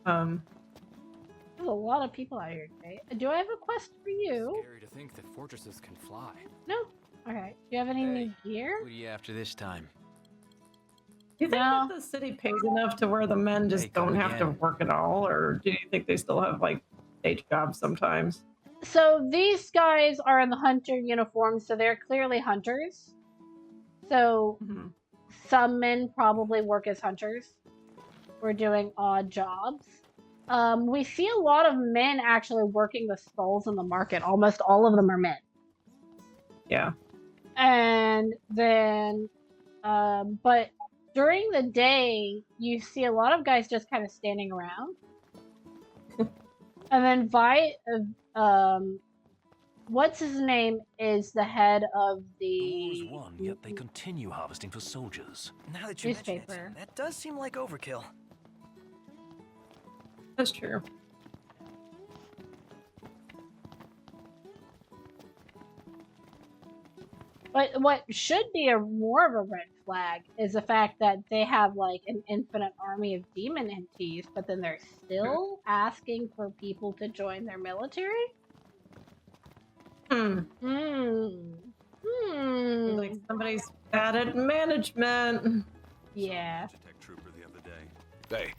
There's a lot of people out here today. Do I have a quest for you? Scary to think that fortresses can fly. No. Okay. Do you have any new gear? What are you after this time? Do you think that the city pays enough to where the men just don't have to work at all, or do you think they still have like day jobs sometimes? So these guys are in the hunter uniform, so they're clearly hunters. So some men probably work as hunters. We're doing odd jobs. We see a lot of men actually working the skulls in the market. Almost all of them are men. Yeah. And then, but during the day, you see a lot of guys just kind of standing around. And then what's his name is the head of the won, yet they continue harvesting for soldiers. Now that you mention it, newspaper. that does seem like overkill. That's true. But what should be more of a red flag is the fact that they have like an infinite army of demon entities, but then they're still asking for people to join their military? Like somebody's bad at management. Yeah. Trooper the other day. Hey,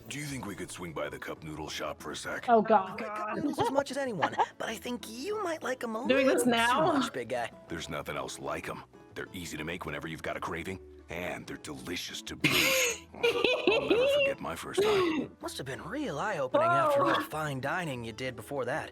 do you think we could swing by the cup noodle shop for a sec? Oh god. Cup noodles as much as anyone, but I think you might like them a Doing little this now? too much, big guy. There's nothing else like them. They're easy to make whenever you've got a craving, and they're delicious to brew. I'll never forget my first time. Must have been real eye-opening after all the fine dining you did before that.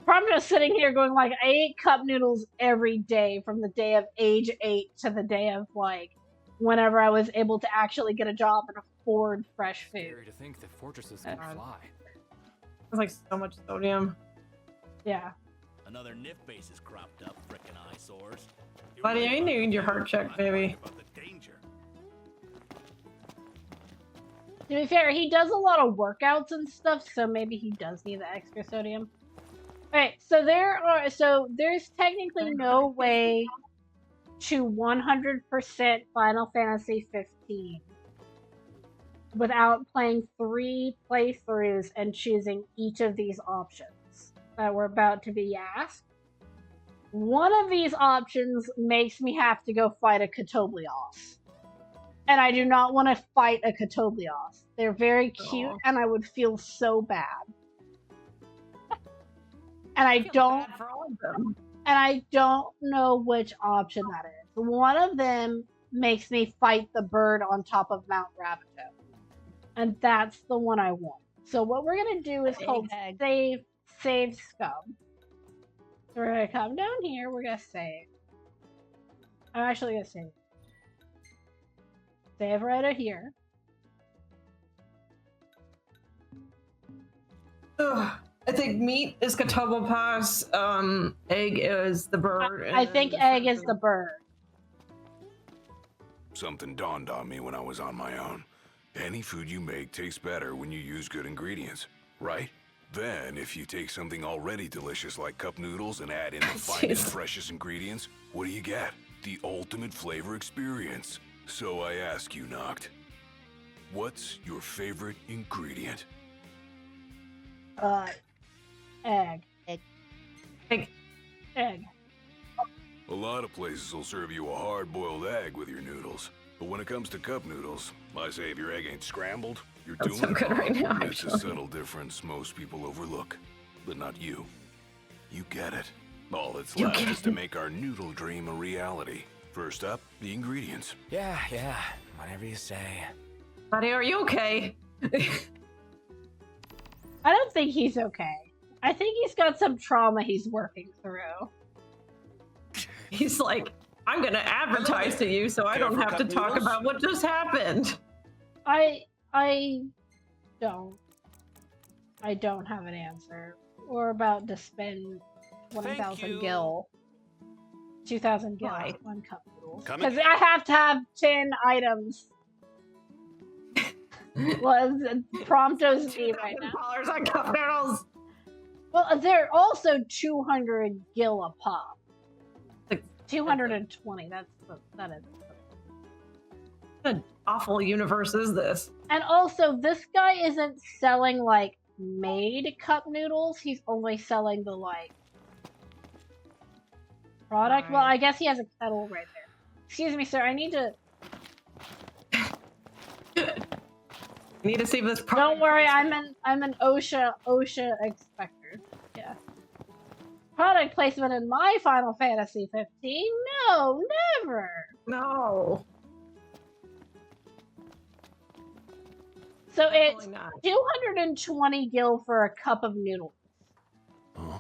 I'm just sitting here going like, I ate cup noodles every day from the day of age 8 to the day of like, whenever I was able to actually get a job and afford fresh food. Scary to think that fortresses can fly. It's like so much sodium. Yeah. Another NIF base is cropped up, frickin' eyesores. Buddy, I need your heart check, baby. To be fair, he does a lot of workouts and stuff, so maybe he does need the extra sodium. Alright, so there's technically no way to 100% Final Fantasy 15 without playing 3 playthroughs and choosing each of these options that we're about to be asked. One of these options makes me have to go fight a Katoblios. And I do not want to fight a Katoblios. They're very cute, and I would feel so bad. And I don't know which option that is. One of them makes me fight the bird on top of Mount Rabbito. And that's the one I want. So what we're gonna do is called save scum. So we're gonna come down here, we're gonna save. I'm actually gonna save. Save right over here. Ugh. I think meat is Katobopas, egg is the bird. I think egg is the bird. Something dawned on me when I was on my own. Any food you make tastes better when you use good ingredients, right? Then, if you take something already delicious like cup noodles and add in the finest, freshest ingredients, what do you get? The ultimate flavor experience. So I ask you, Noct, what's your favorite ingredient? Egg. A lot of places will serve you a hard-boiled egg with your noodles. But when it comes to cup noodles, I say if your egg ain't scrambled, you're doing so good right now, It's a subtle difference most people overlook. But not you. You get it. All that's left is to make our noodle dream a reality. First up, the ingredients. Yeah, whatever you say. Buddy, are you okay? I don't think he's okay. I think he's got some trauma he's working through. He's like, I'm gonna advertise to you so I don't have to talk about what just happened. I don't have an answer. We're about to spend 1,000 gil. 2,000 gil on cup noodles. Because I have to have 10 items. Well, Prompto's me right now. $2,000 on cup noodles. Well, they're also 200 gil a pop. 220. That is. What an awful universe is this? And also, this guy isn't selling, like, made cup noodles. He's only selling the, like, product. Well, I guess he has a kettle right there. Excuse me, sir. I need to... You need to see this product. Don't worry, I'm an OSHA inspector. Yeah. Product placement in my Final Fantasy 15? No, never. No. So it's 220 gil for a cup of noodles. Huh?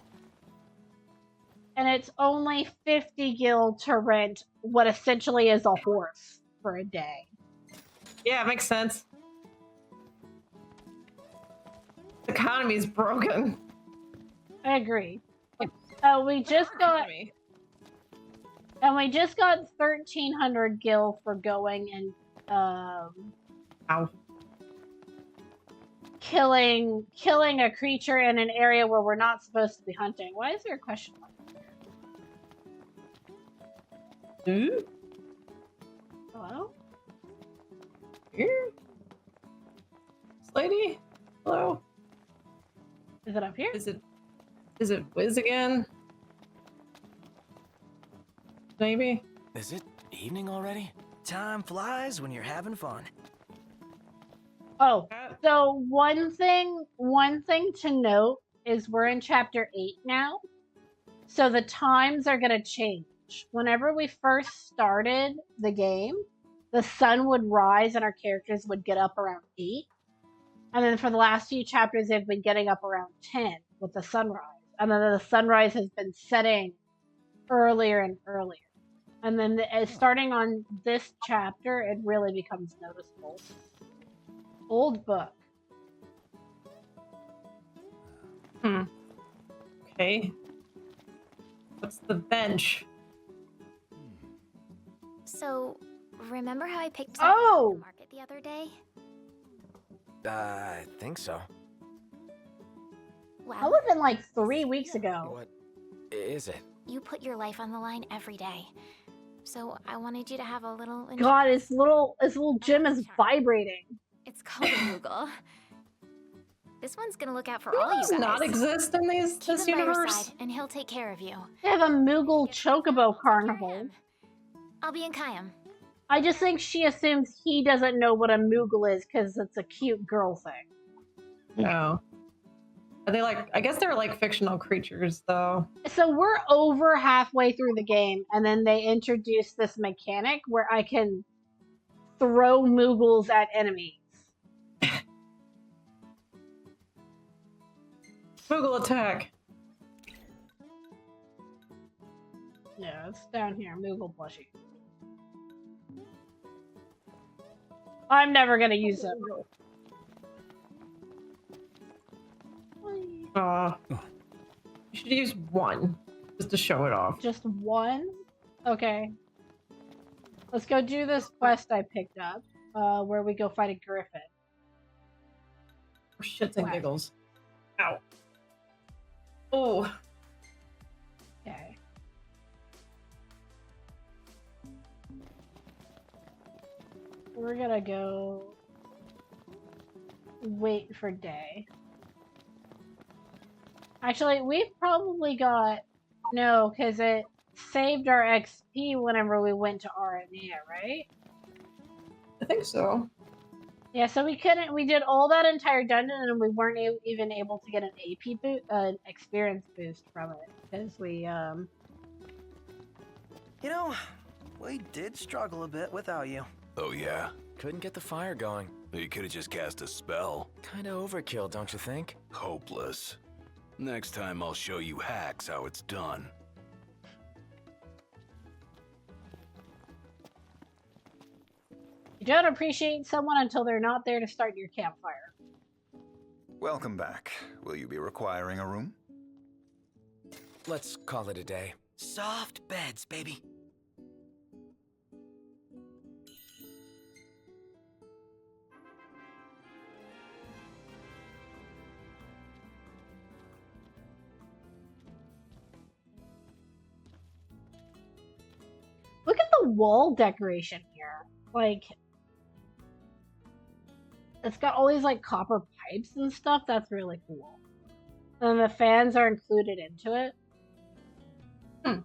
And it's only 50 gil to rent what essentially is a horse for a day. Yeah, it makes sense. The economy's broken. I agree. We just got 1,300 gil for going and Ow. killing a creature in an area where we're not supposed to be hunting. Why is there a question mark there? Hello? Here? This lady? Hello? Is it up here? Is it Wiz again? Maybe? Is it evening already? Time flies when you're having fun. Oh, so one thing to note is we're in chapter 8 now. So the times are gonna change. Whenever we first started the game, the sun would rise and our characters would get up around 8. And then for the last few chapters, they've been getting up around 10 with the sunrise. And then the sunrise has been setting earlier and earlier. And then starting on this chapter, it really becomes noticeable. Old book. Okay. What's the bench? So, remember how I picked something at the market the other day? I think so. Well, that would have been like 3 weeks ago. What is it? You put your life on the line every day. So I wanted you to have a little... God, his little gym is vibrating. It's called a Moogle. This one's gonna look out for all you guys. Does not exist in this universe. And he'll take care of you. They have a Moogle Chocobo Carnival. I'll be in Kayam. I just think she assumes he doesn't know what a Moogle is because it's a cute girl thing. No. Are they like, I guess they're like fictional creatures though. So we're over halfway through the game and then they introduce this mechanic where I can throw Moogles at enemies. Moogle attack. Yeah, it's down here, Moogle plushie. I'm never gonna use it. You should use one, just to show it off. Just one? Okay. Let's go do this quest I picked up, where we go fight a griffin. For shits and giggles. Ow. Oh. Okay. We're gonna go wait for day. Actually, we've probably got... No, because it saved our XP whenever we went to Aranea, right? I think so. Yeah, so we did all that entire dungeon and we weren't even able to get an AP boost, an experience boost from it. Because we, You know, we did struggle a bit without you. Oh, yeah? Couldn't get the fire going. You could have just cast a spell. Kinda overkill, don't you think? Hopeless. Next time I'll show you hacks how it's done. you don't appreciate someone until they're not there to start your campfire. Welcome back. Will you be requiring a room? Let's call it a day. Soft beds, baby. Look at the wall decoration here. Like, It's got all these like copper pipes and stuff. That's really cool. And the fans are included into it. Hmm.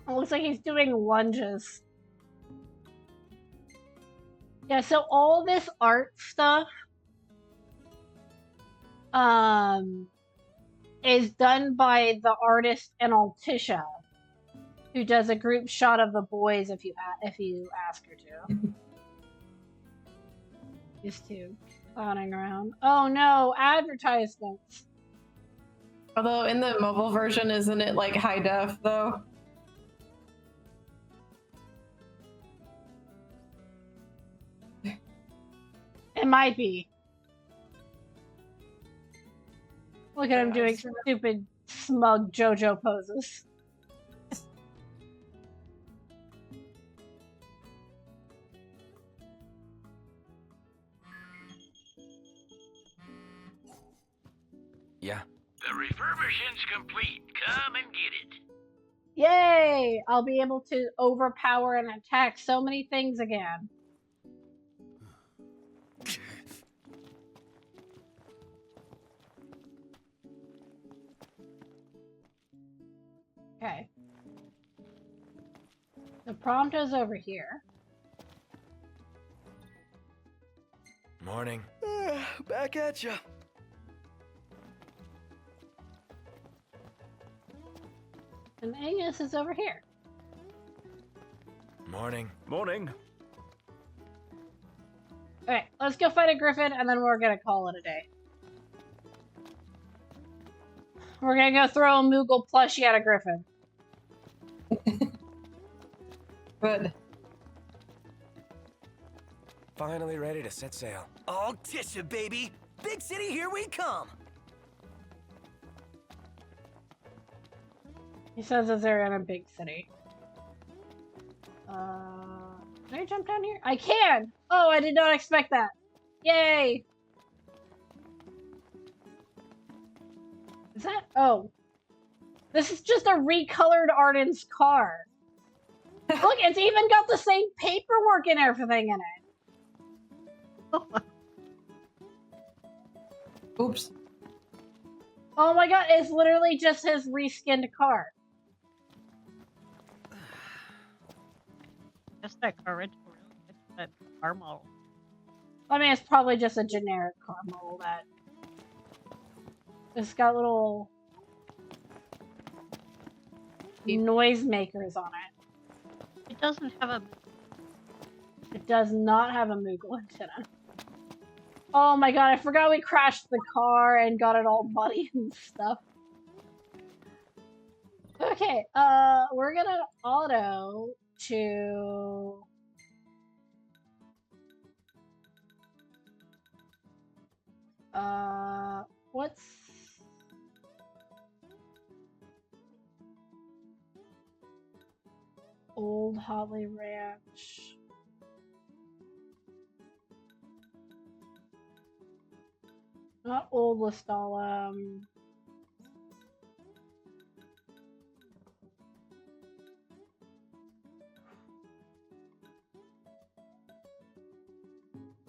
It looks like he's doing lunges. Yeah, so all this art stuff is done by the artist Analtisha, who does a group shot of the boys if you ask her to. These two clowning around. Oh no, advertisements. Although in the mobile version, isn't it like high def though? It might be. Look at him doing stupid, smug JoJo poses. Yeah. The refurbishing's complete. Come and get it. Yay! I'll be able to overpower and attack so many things again. Okay. The Prompto's over here. Morning. Back at ya. And Angus is over here. Morning. Morning. Okay, let's go fight a griffin and then we're gonna call it a day. We're gonna go throw a Moogle plushie at a griffin. Good. Finally ready to set sail. All Tisha, baby. Big city, here we come. He says that they're in a big city. Can I jump down here? I can! Oh, I did not expect that. Yay! Is that? Oh. This is just a recolored Arden's car. Look, it's even got the same paperwork and everything in it. Oops. Oh my god, it's literally just his reskinned car. Just that courage, that car model. I mean, it's probably just a generic car model that it's got little noisemakers on it. It doesn't have a. It does not have a Moogle antenna. Oh my god, I forgot we crashed the car and got it all muddy and stuff. Okay, we're gonna auto to... what's... Old Holly Ranch. Not Old Listala.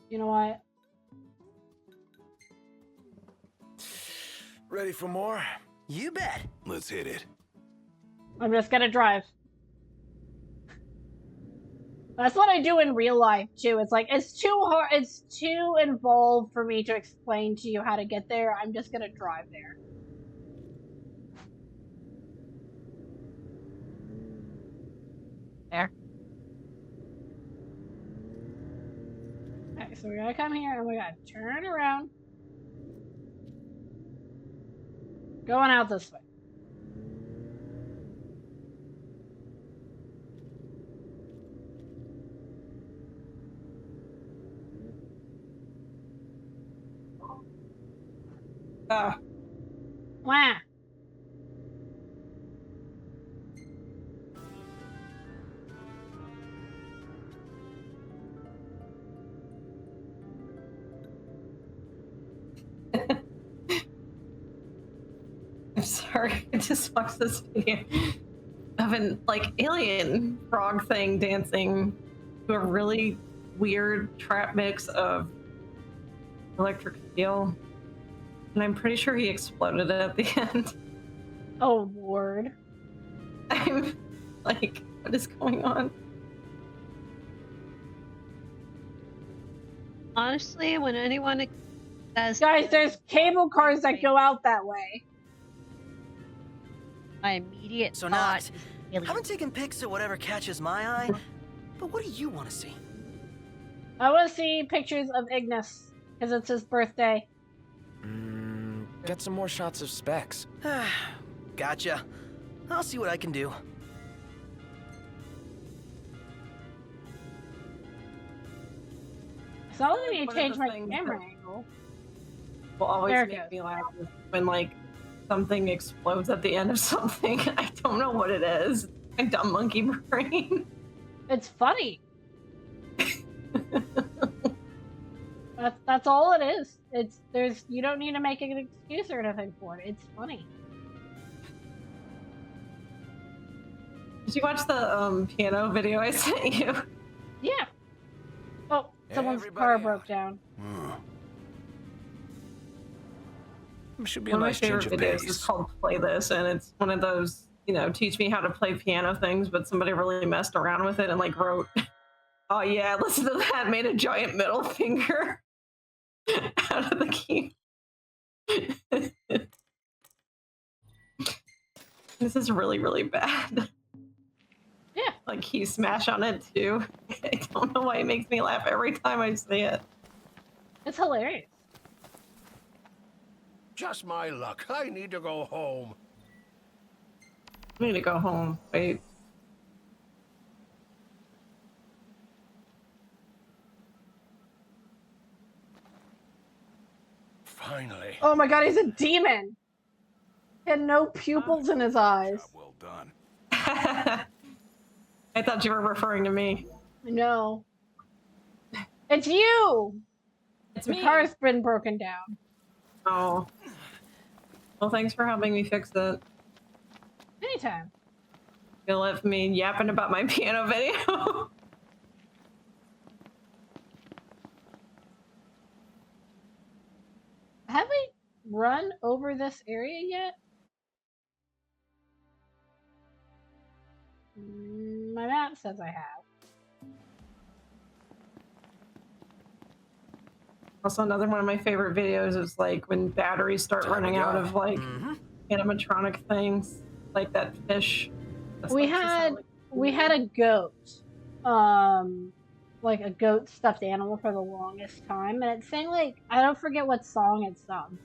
You know what? Ready for more? You bet. Let's hit it. I'm just gonna drive. That's what I do in real life too. It's like it's too hard, it's too involved for me to explain to you how to get there. I'm just gonna drive there. There. Okay, so we gotta come here and we gotta turn around. Going out this way. Wah. Sorry, I just watched this video of an alien frog thing dancing to a really weird trap mix of electric steel, and I'm pretty sure he exploded at the end. Oh Lord. I'm like, what is going on? Honestly, when anyone says, Guys, there's cable cars that go out that way. my immediate So thought not, is alien. haven't taken pics of whatever catches my eye, but what do you want to see? I want to see pictures of Ignis, because it's his birthday. Get some more shots of specs. Gotcha. I'll see what I can do. So I need One to of change the my things camera that angle. will always There it make goes. me laugh is when something explodes at the end of something. I don't know what it is. My dumb monkey brain. It's funny. That's all it is. You don't need to make an excuse or anything for it. It's funny. Did you watch the piano video I sent you? Yeah. Oh, someone's Everybody car out. broke down. Should be One a of my nice change favorite of videos is pace. called Play This, and it's one of those, teach me how to play piano things, but somebody really messed around with it and wrote, oh yeah, listen to that, made a giant middle finger out of the key. This is really, really bad. Yeah. Key smash on it too. I don't know why it makes me laugh every time I see it. It's hilarious. Just my luck. I need to go home. I need to go home. Wait. Finally. Oh my god, he's a demon! He had no pupils in his eyes. Job well done. I thought you were referring to me. No. It's you! It's The me. car's been broken down. Oh. Well, thanks for helping me fix it. Anytime. You left me yapping about my piano video. Have we run over this area yet? My map says I have. Also, another one of my favorite videos is when batteries start Time to running out go. of animatronic things, like that fish. That's We supposed to had sound like- we had a goat, like a goat stuffed animal for the longest time, and it sang I don't forget what song it sung,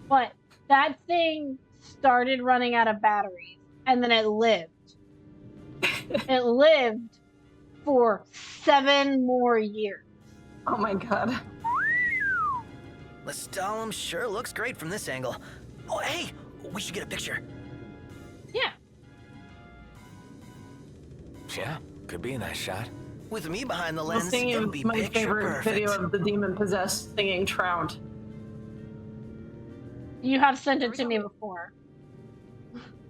but that thing started running out of batteries, and then it lived. It lived for 7 more years. Oh my god. The Stalin sure looks great from this angle. Oh, hey, we should get a picture. Yeah. Yeah, could be a nice shot. With me behind the I'll lens, sing it'll you be my picture favorite perfect. video of the demon possessed singing trout. You have sent it to me before.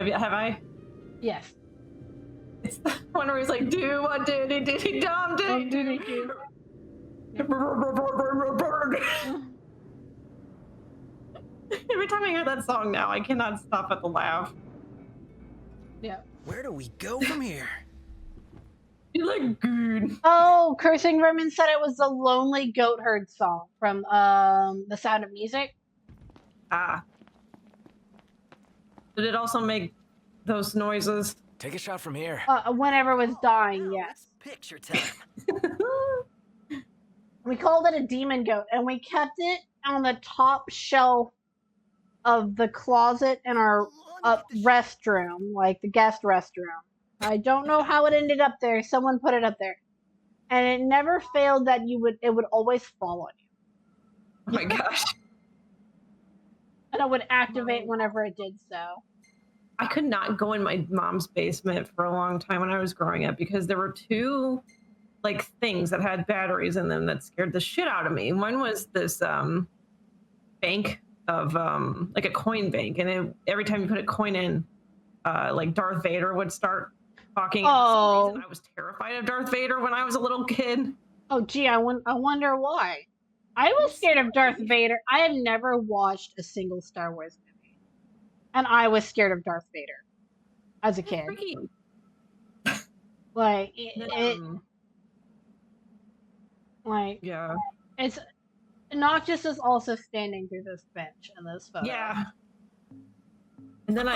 Have I? Yes. It's the one where he's like, do what diddy diddy dum diddy do. Every time I hear that song now, I cannot stop at the laugh. Yeah. Where do we go from here? You look good. Oh, Cursing Vermin said it was the Lonely Goat Herd song from The Sound of Music. Ah. Did it also make those noises? Take a shot from here. Whenever it was dying, yes. Picture time. We called it a demon goat, and we kept it on the top shelf of the closet in our restroom, like the guest restroom. I don't know how it ended up there. Someone put it up there, and it never failed that it would always fall on you, Oh my gosh. and it would activate whenever it did so. I could not go in my mom's basement for a long time when I was growing up because there were two things that had batteries in them that scared the shit out of me. One was this bank of like a coin bank, and every time you put a coin in, like Darth Vader would start talking. And for some reason, I was terrified of Darth Vader when I was a little kid. Oh, gee, I wonder why. I was scared of Darth Vader. I have never watched a single Star Wars movie, and I was scared of Darth Vader as a kid. Like like yeah, it's Noctis is also standing through this bench in this photo. Yeah. And then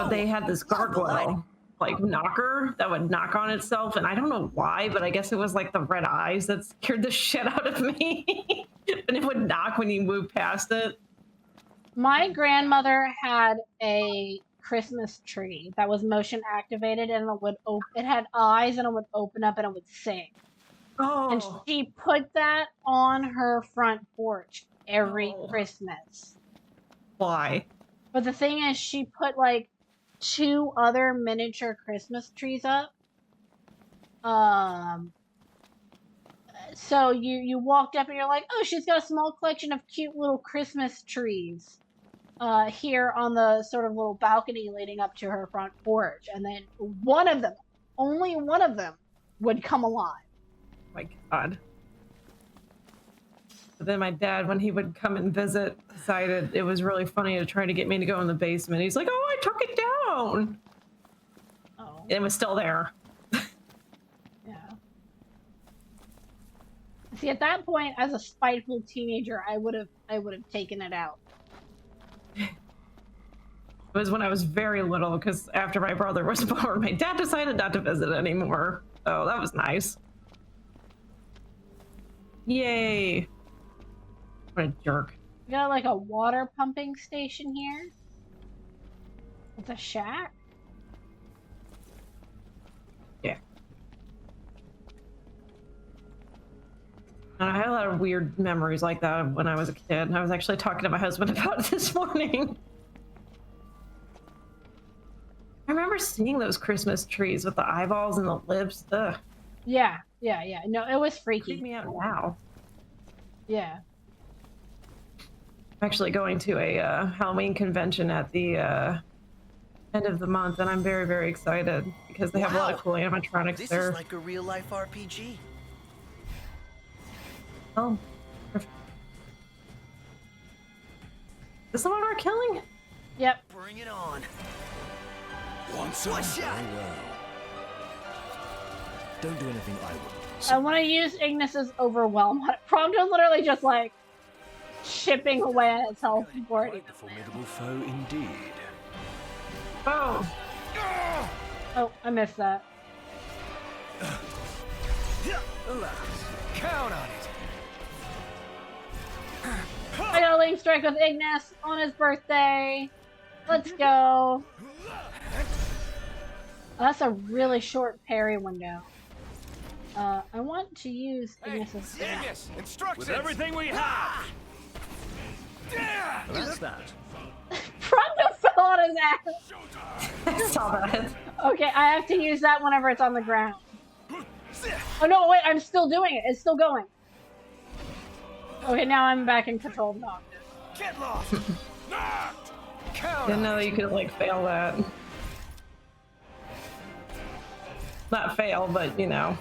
they had this gargoyle, like knocker that would knock on itself, and I don't know why, but I guess it was like the red eyes that scared the shit out of me. And it would knock when you moved past it. My grandmother had a Christmas tree that was motion activated, and it had eyes, and it would open up and it would sing. Oh. And she put that on her front porch every Christmas. Why? But the thing is, she put like 2 other miniature Christmas trees up. So you walked up and you're like, oh, she's got a small collection of cute little Christmas trees here on the sort of little balcony leading up to her front porch. And then one of them, only one of them, would come alive. Oh my God. But then my dad, when he would come and visit, decided it was really funny to try to get me to go in the basement. He's like, oh, I took it down. Oh. It was still there. Yeah. See, at that point, as a spiteful teenager, I would have taken it out. It was when I was very little, because after my brother was born, my dad decided not to visit anymore. So that was nice. Yay. What a jerk. We got like a water pumping station here. It's a shack. Yeah. And I had a lot of weird memories like that when I was a kid. And I was actually talking to my husband about it this morning. I remember seeing those Christmas trees with the eyeballs and the lips. Ugh. Yeah. No, it was freaky. Freak me out now. Yeah. I'm actually going to a Halloween convention at the end of the month, and I'm very, very excited because they have a lot of cool animatronics this there. This is like a real-life RPG. Oh. Perfect. Is this the one we're killing? Yep. Bring it on. One shot. Don't do anything I wouldn't. I want to use Ignis's Overwhelm. Prompto literally just like chipping away at its health before it Quite the formidable foe indeed. Oh. Oh, I missed that. Count on it. I got a Link Strike with Ignis on his birthday. Let's go. Oh, that's a really short parry window. I want to use Ignis's Ignis, instructions. With everything we have. That's that. Prompto fell on his ass. I saw that. Okay, I have to use that whenever it's on the ground. Oh no, wait, I'm still doing it. It's still going. Okay, now I'm back in control of Noctis. Get lost. Didn't know that you could like fail that. Not fail, but you know.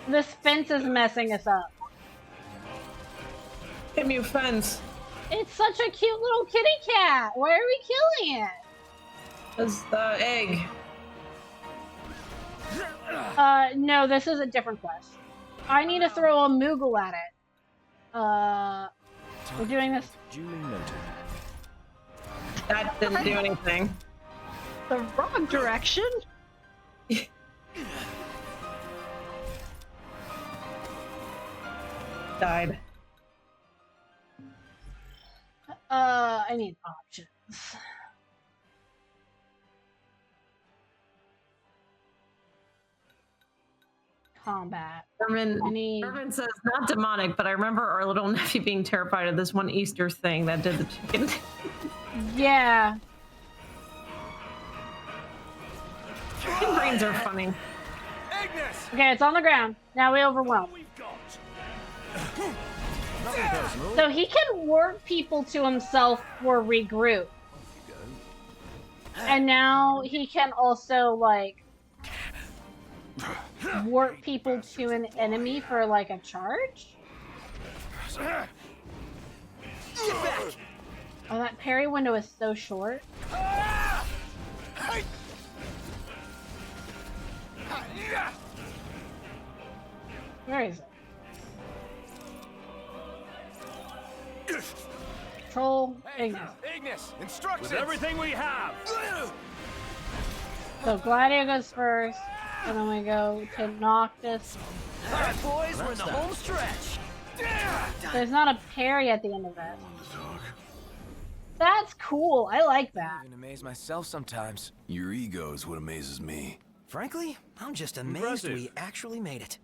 This fence is messing us up. Hit me with fence. It's such a cute little kitty cat. Why are we killing it? It's the egg. No, this is a different quest. I need to throw a Moogle at it. We're doing this. Duly noted. That didn't do anything. The wrong direction? Died. I need options. Combat. Herman says, not demonic, but I remember our little nephew being terrified of this one Easter thing that did the chicken. Yeah. Chicken brains are funny. Okay, it's on the ground. Now we overwhelm. Nothing personal. So he can work people to himself for regroup. And now he can also, like, warp people to an enemy for, like, a charge? Get back! Oh, that parry window is so short. Where is it? Control, Ignis. Ignis, instructions. With everything we have. So Gladio goes first, and then we go to Noctis. All right, boys, we're in the home stretch. There's not a parry at the end of it. That's cool. I like that. I even amaze myself sometimes. Your ego is what amazes me. Frankly, I'm just amazed Impressive. we actually made it.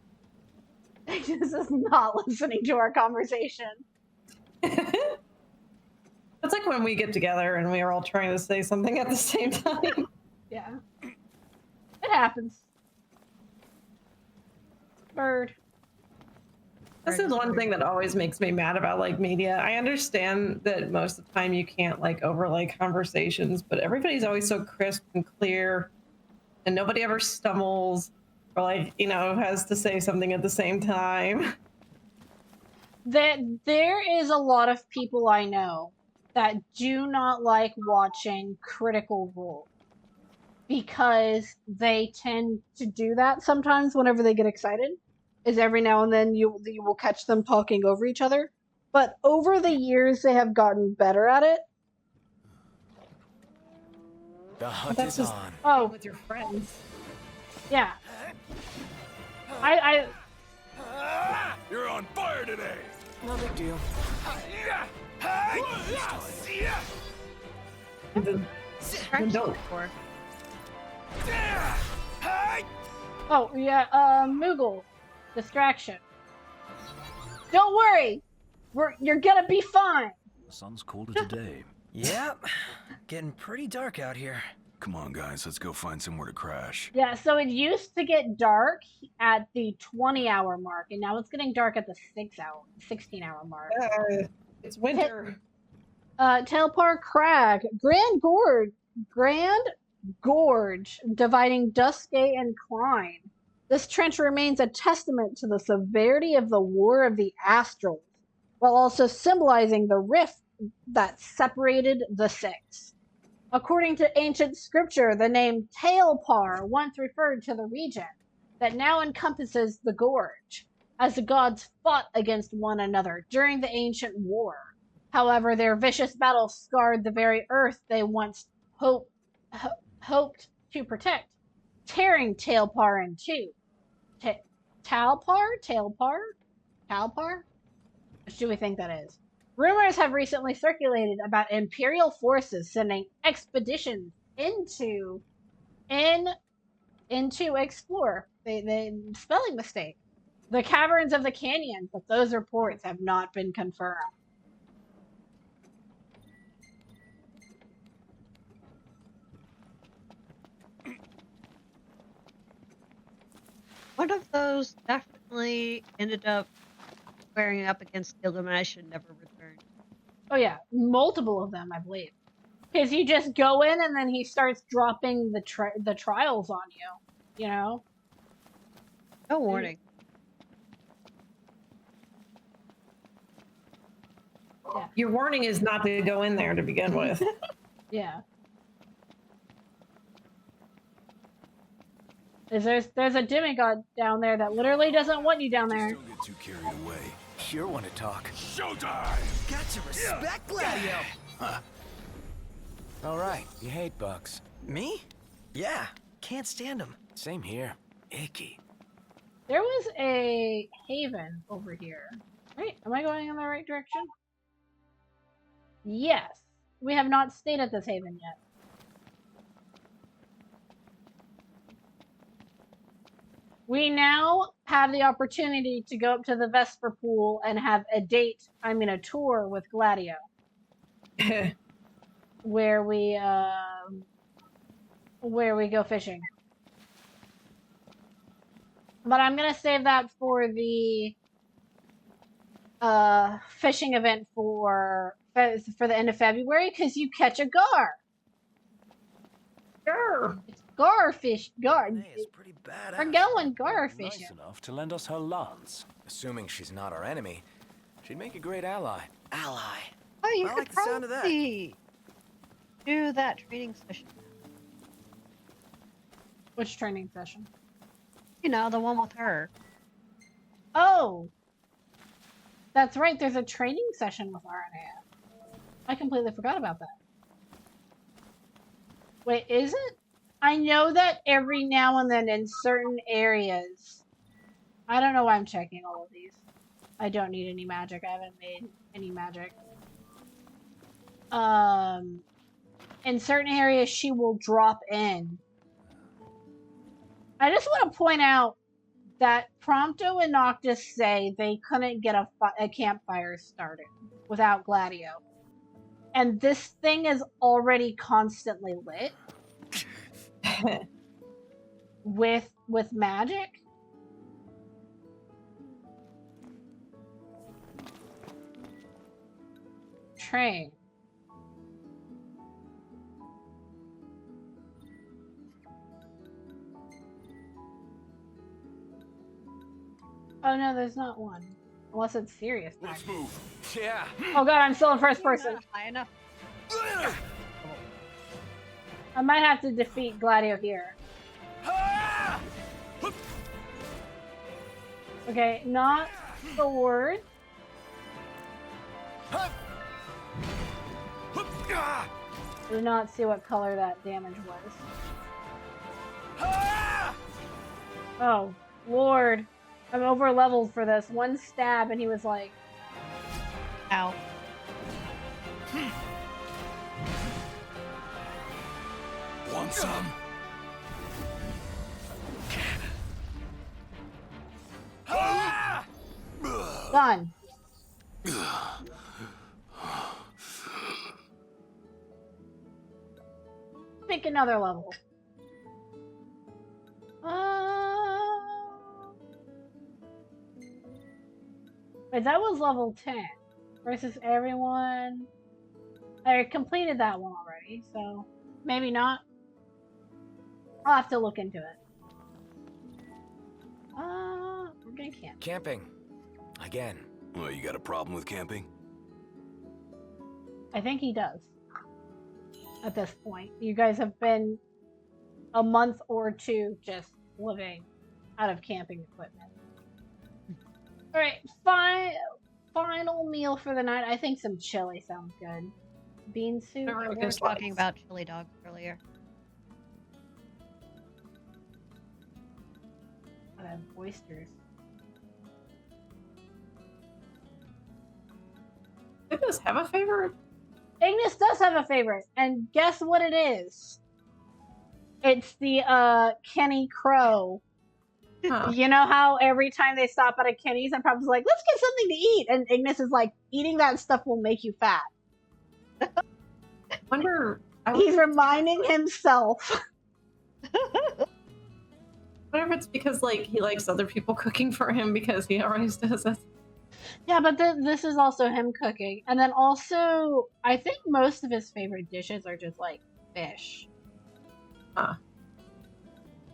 This is not listening to our conversation. It's like when we get together and we are all trying to say something at the same time. Yeah. It happens. Bird. This is one thing that always makes me mad about like media. I understand that most of the time you can't like overlay conversations, but everybody's always so crisp and clear and nobody ever stumbles or like, you know, has to say something at the same time. That there is a lot of people I know that do not like watching Critical Role because they tend to do that sometimes whenever they get excited. Is every now and then you will catch them talking over each other. But over the years, they have gotten better at it. The hunt That's is just- on. Oh, With your friends. yeah. I You're on fire today. No big deal. Don't. oh yeah, Moogle. Distraction. Don't worry. You're gonna be fine. The sun's colder today. Yep, getting pretty dark out here. Come on, guys, let's go find somewhere to crash. Yeah, so it used to get dark at the 20-hour mark, and now it's getting dark at the 16-hour mark. It's winter. Tailpar Crag, Grand Gorge, dividing Duskgate and Klein. This trench remains a testament to the severity of the War of the Astrals, while also symbolizing the rift that separated the Six. According to ancient scripture, the name Tailpar once referred to the region that now encompasses the gorge, as the gods fought against one another during the ancient war. However, their vicious battles scarred the very earth they once hoped to protect, tearing Tailpar in two. Talpar? Which do we think that is? Rumors have recently circulated about Imperial forces sending expeditions into explore. They spelling mistake. The caverns of the canyon, but those reports have not been confirmed. One of those definitely ended up squaring up against Gilgamesh and never returned. Oh yeah, multiple of them, I believe. Because you just go in and then he starts dropping the trials on you. You know. No warning. Yeah. Your warning is not to go in there to begin with. Yeah. There's a demigod down there that literally doesn't want you down there. Just don't get too carried away. You're one to talk. Showtime! Got to respect Gladio. All right, you hate bugs. Me? Yeah, can't stand them. Same here. Icky. There was a haven over here. Right? Am I going in the right direction? Yes. We have not stayed at this haven yet. We now have the opportunity to go up to the Vesper Pool and have a tour with Gladio. where we go fishing. But I'm gonna save that for the fishing event for the end of February because you catch a gar. Sure. It's gar fish. Gar. Aranea is pretty badass. We're going gar Nice fishing. enough to lend us her lance. Assuming she's not our enemy. She'd make a great ally. Ally. Oh, you I could like the sound of that. probably do that training session. Which training session? You know, the one with her. Oh, that's right. There's a training session with Aranea. I completely forgot about that. Wait, is it? I know that every now and then in certain areas. I don't know why I'm checking all of these. I don't need any magic. I haven't made any magic. In certain areas, she will drop in. I just want to point out that Prompto and Noctis say they couldn't get a campfire started without Gladio. And this thing is already constantly lit with magic. Train. Oh no, there's not one. Unless it's serious. Let's move. Yeah. Oh god, I'm still in first person. Not high enough. I might have to defeat Gladio here. Okay, not sword. Do not see what color that damage was. Oh, Lord. I'm over leveled for this. One stab and he was like, Ow. Want some? done. Pick another level. Wait, that was level 10 versus everyone. I completed that one already, so maybe not. I'll have to look into it. We're gonna camp. Camping. Again. Well, you got a problem with camping? I think he does. At this point, you guys have been a month or two just living out of camping equipment. All right, final meal for the night. I think some chili sounds good. Bean soup. Whatever We were talking about chili dogs earlier. I have oysters. It does have a favorite. Ignis does have a favorite, and guess what it is? It's the Kenny Crow. Huh. You know how every time they stop at a Kenny's, I'm probably like, let's get something to eat, and Ignis is like, eating that stuff will make you fat. He's reminding himself. I wonder if it's because like he likes other people cooking for him because he always does it. Yeah, but this is also him cooking, and then also I think most of his favorite dishes are just like fish. Huh.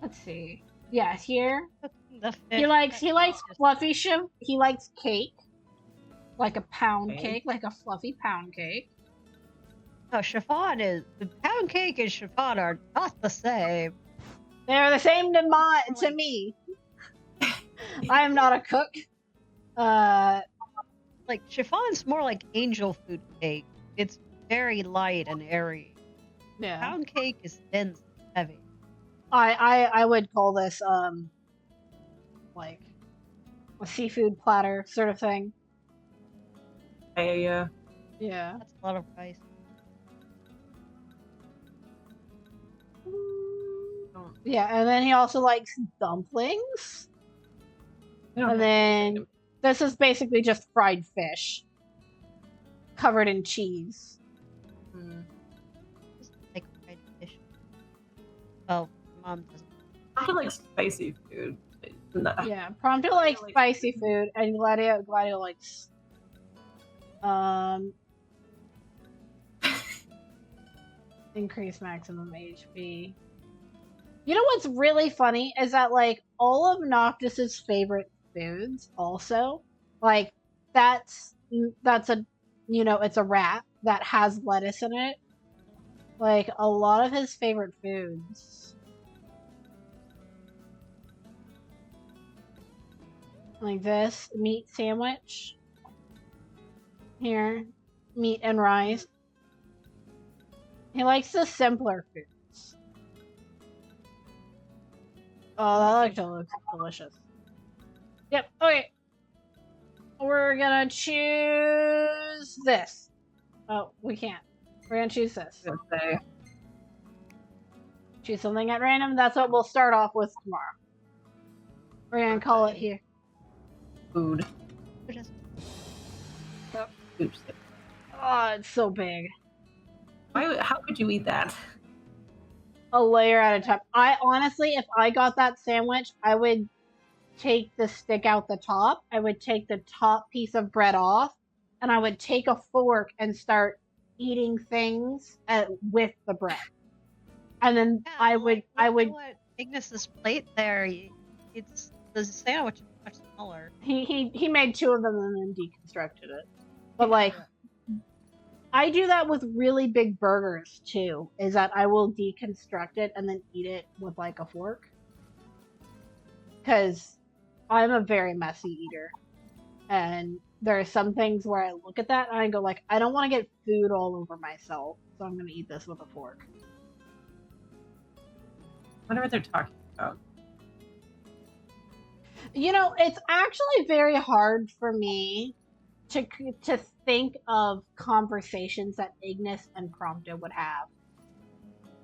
Let's see. Yeah, here The he likes fish. fluffy shrimp. He likes cake, like a pound Okay. cake, like a fluffy pound cake. Oh, chiffon is the pound cake and chiffon are not the same. They're the same to me. I am not a cook. Like chiffon's more like angel food cake. It's very light and airy. Yeah. Pound cake is dense and heavy. I would call this like a seafood platter sort of thing. Yeah. Yeah. That's a lot of rice. Yeah, and then he also likes dumplings. And then this is basically just fried fish covered in cheese. Just like fried fish. Oh, mom doesn't. I like spicy food. Yeah, Prompto likes spicy food, and Gladio likes Increase maximum HP. You know what's really funny is that like all of Noctis's favorite foods also, like that's a, you know, it's a rat that has lettuce in it. Like a lot of his favorite foods, like this meat sandwich here, meat and rice. He likes the simpler foods. Oh, that actually looks delicious. Yep, okay. We're gonna choose this. Oh, we can't. We're gonna choose this. Okay. Choose something at random. That's what we'll start off with tomorrow. We're gonna call it here. Food. Yep. Oops. Oh, it's so big. How could you eat that? A layer at a time. I honestly, if I got that sandwich, I would take the stick out the top. I would take the top piece of bread off, and I would take a fork and start eating things with the bread. And then Yeah, I would. What Ignis's plate there? It's the sandwich is much smaller. He made 2 of them and then deconstructed it. But like, I do that with really big burgers too. Is that I will deconstruct it and then eat it with like a fork. Because I'm a very messy eater, and there are some things where I look at that and I go like, I don't want to get food all over myself, so I'm gonna eat this with a fork. I wonder what they're talking about. You know, it's actually very hard for me to think of conversations that Ignis and Prompto would have.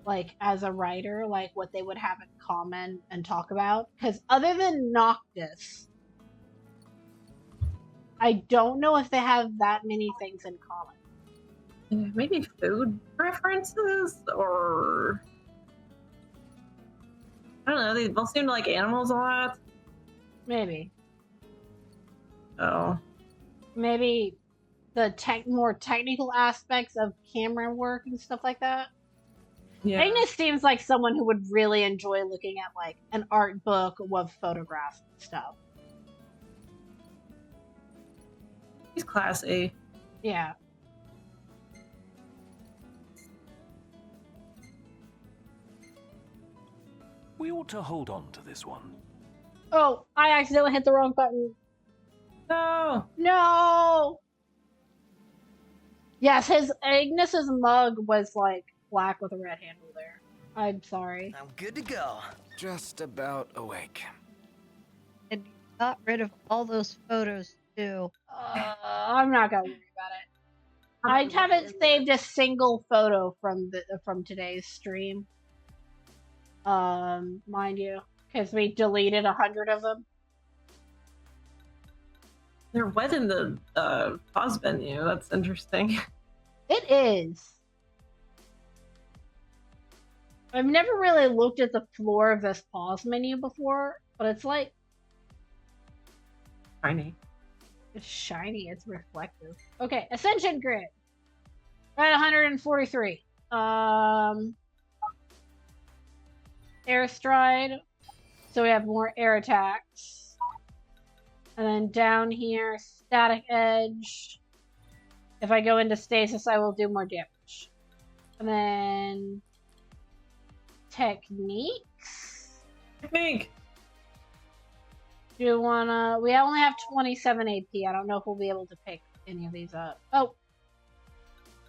Like, as a writer, like, what they would have in common and talk about. Because other than Noctis, I don't know if they have that many things in common. Maybe food preferences, or I don't know. They both seem to like animals a lot. Maybe. Oh. Maybe the more technical aspects of camera work and stuff like that. Yeah. Ignis seems like someone who would really enjoy looking at like an art book with photographs and stuff. He's classy. Yeah. We ought to hold on to this one. Oh, I accidentally hit the wrong button. No. No. Yes, Ignis's mug was like black with a red handle there. I'm sorry. I'm good to go. Just about awake. And you got rid of all those photos too. I'm not gonna worry about it. I haven't saved a single photo from today's stream. Mind you, because we deleted 100 of them. They're wet in the pause menu. That's interesting. It is. I've never really looked at the floor of this pause menu before, but it's like Shiny. it's shiny, it's reflective. Okay, Ascension Grid. We're at 143. Air Stride. So we have more air attacks. And then down here, Static Edge. If I go into stasis, I will do more damage. And then techniques. Technique. Do you wanna? We only have 27 AP. I don't know if we'll be able to pick any of these up. Oh,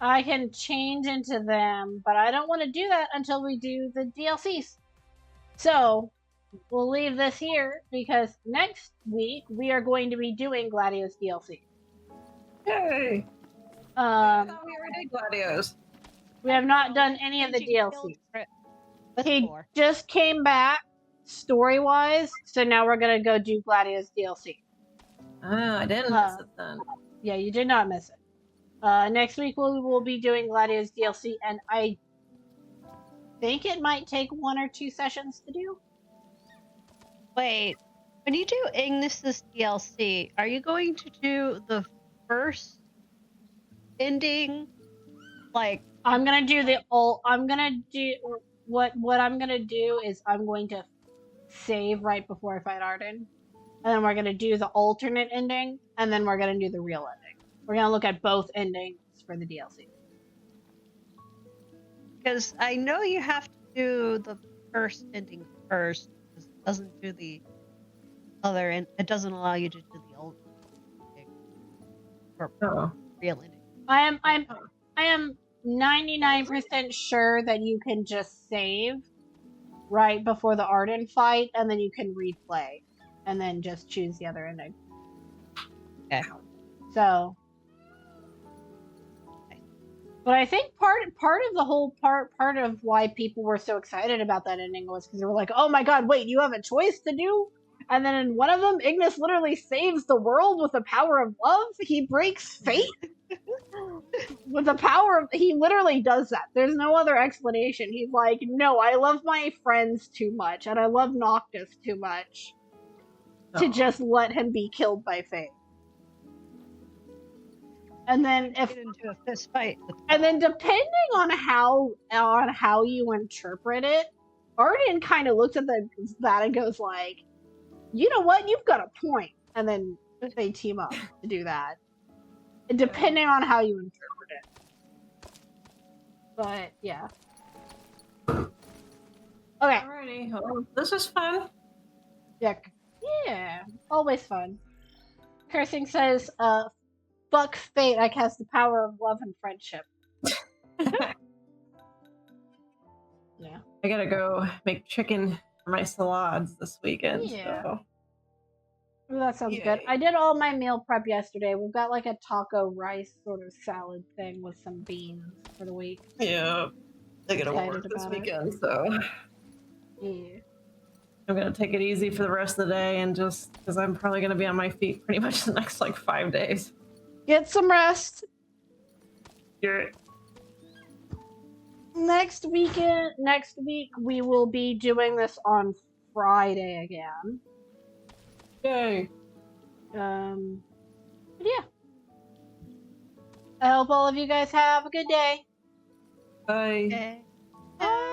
I can change into them, but I don't want to do that until we do the DLCs. So we'll leave this here because next week we are going to be doing Gladios DLC. Yay! I thought we already did Gladios. We have not done any of the DLCs. He just came back story-wise, so now we're gonna go do Gladios DLC. Oh, I didn't miss it then. Yeah, you did not miss it. Next week we will be doing Gladios DLC, and I think it might take 1 or 2 sessions to do. Wait, when you do Ignis's DLC, are you going to do the first ending, like I'm gonna do the old. I'm gonna do what I'm gonna do is I'm going to save right before I fight Arden, and then we're gonna do the alternate ending, and then we're gonna do the real ending. We're gonna look at both endings for the DLC. because I know you have to do the first ending first, because it doesn't do the other end. It doesn't allow you to do the old ending or real ending. I am 99% sure that you can just save right before the Arden fight, and then you can replay, and then just choose the other ending. Okay. So, but I think part of the whole part of why people were so excited about that ending was because they were like, "Oh my god, wait, you have a choice to do." And then in one of them, Ignis literally saves the world with the power of love. He breaks fate with the power of. He literally does that. There's no other explanation. He's like, "No, I love my friends too much, and I love Noctis too much to just let him be killed by fate." And then Get into a fist fight. and then depending on how you interpret it, Arden kind of looks at that and goes like, "You know what? You've got a point." And then they team up to do that, depending on how you interpret it. But yeah. Okay. Alrighty. Well, this is fun. Yeah. Always fun. Cursing says, "Fuck fate. I cast the power of love and friendship." Yeah. I gotta go make chicken for my salads this weekend. Yeah. So. Ooh, that sounds good. I did all my meal prep yesterday. We've got like a taco rice sort of salad thing with some beans for the week. Yeah. I gotta Excited work this about it. weekend, so Yeah. I'm gonna take it easy for the rest of the day and just because I'm probably gonna be on my feet pretty much the next like 5 days. Get some rest. You're Next week we will be doing this on Friday again. yay. But yeah. I hope all of you guys have a good day. Bye. Okay. Bye.